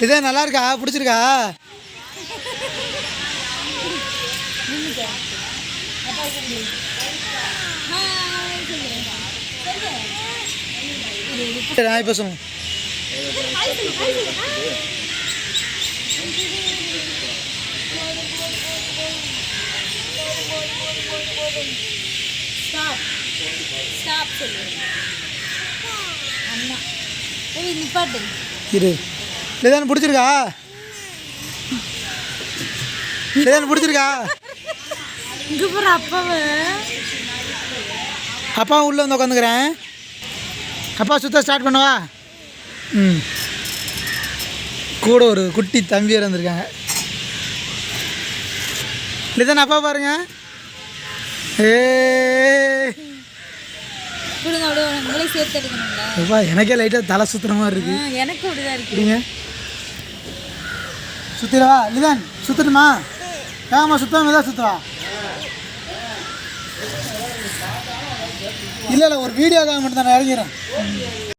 இதே நல்லா இருக்கா? பிடிச்சிருக்கா? நான் இப்போ சொல்லுங்க. இரு. லிதான் பிடிச்சிருக்கா? லிதான் பிடிச்சிருக்கா? அப்பா உள்ளே வந்து உட்காந்துக்கிறேன். அப்பா சுத்த ஸ்டார்ட் பண்ணவா? ம். கூட ஒரு குட்டி தம்பி வேறு வந்திருக்காங்க. லிதான் அப்பா பாருங்க. அப்பா எனக்கே லைட்டாக தலை சுற்றுற மாதிரி இருக்கு. எனக்கு அப்படிதான் இருக்குங்க. சுற்றிடவா? லிதான் சுற்றணுமா? ஏமா சுத்தாம தான் சுற்றுவா? இல்லை ஒரு வீடியோக்காக மட்டும் தான் நான் இறங்கிறேன்.